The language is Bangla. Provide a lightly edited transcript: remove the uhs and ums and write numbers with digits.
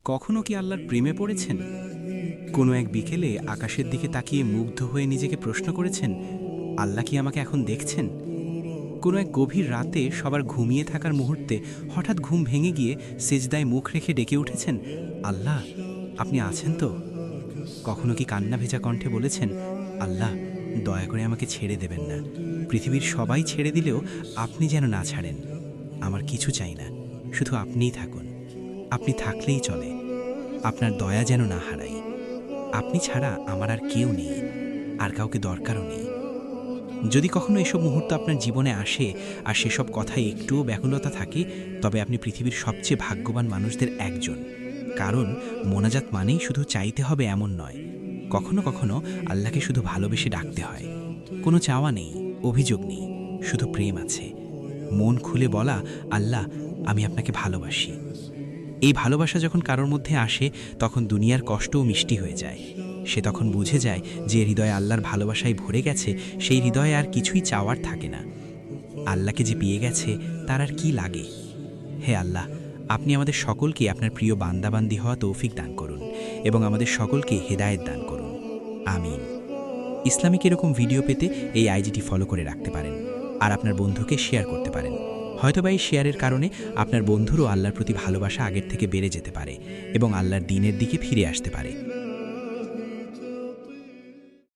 কখনো কি আল্লাহর প্রেমে পড়েছেন? কোনো এক বিকেলে আকাশের দিকে তাকিয়ে মুগ্ধ হয়ে নিজেকে প্রশ্ন করেছেন, আল্লাহ কি আমাকে এখন দেখছেন? কোনো এক গভীর রাতে সবার ঘুমিয়ে থাকার মুহূর্তে হঠাৎ ঘুম ভেঙে গিয়ে সেজদায় মুখ রেখে ডেকে উঠেছেন, আল্লাহ, আপনি আছেন তো? কখনো কি কান্না ভেজা কণ্ঠে বলেছেন, আল্লাহ, দয়া করে আমাকে ছেড়ে দেবেন না। পৃথিবীর সবাই ছেড়ে দিলেও আপনি যেন না ছাড়েন। আমার কিছু চাই না, শুধু আপনিই থাকুন। আপনি থাকলেই চলে। আপনার দয়া যেন না হারাই। আপনি ছাড়া আমার আর কেউ নেই, আর কাউকে দরকারও নেই। যদি কখনো এসব মুহূর্ত আপনার জীবনে আসে আর সেসব কথায় একটুও ব্যাকুলতা থাকে, তবে আপনি পৃথিবীর সবচেয়ে ভাগ্যবান মানুষদের একজন। কারণ মোনাজাত মানেই শুধু চাইতে হবে এমন নয়, কখনো কখনো আল্লাহকে শুধু ভালোবেসে ডাকতে হয়। কোনো চাওয়া নেই, অভিযোগ নেই, শুধু প্রেম আছে। মন খুলে বলা, আল্লাহ, আমি আপনাকে ভালোবাসি। এই ভালোবাসা যখন কারোর মধ্যে আসে, তখন দুনিয়ার কষ্টও মিষ্টি হয়ে যায়। সে তখন বুঝে যায় যে হৃদয়ে আল্লাহর ভালোবাসায় ভরে গেছে, সেই হৃদয়ে আর কিছুই চাওয়ার থাকে না। আল্লাহকে যে পেয়ে গেছে, তার আর কি লাগে? হে আল্লাহ, আপনি আমাদের সকলকে আপনার প্রিয় বান্দাবান্দি হওয়া তৌফিক দান করুন এবং আমাদের সকলকে হেদায়েত দান করুন। আমিন। ইসলামিক এরকম ভিডিও পেতে এই আইডিটি ফলো করে রাখতে পারেন আর আপনার বন্ধুকে শেয়ার করতে পারেন। হয়তোবা এই শেয়ারের কারণে আপনার বন্ধুরও আল্লাহর প্রতি ভালোবাসা আগের থেকে বেড়ে যেতে পারে এবং আল্লাহর দ্বীনের দিকে ফিরে আসতে পারে।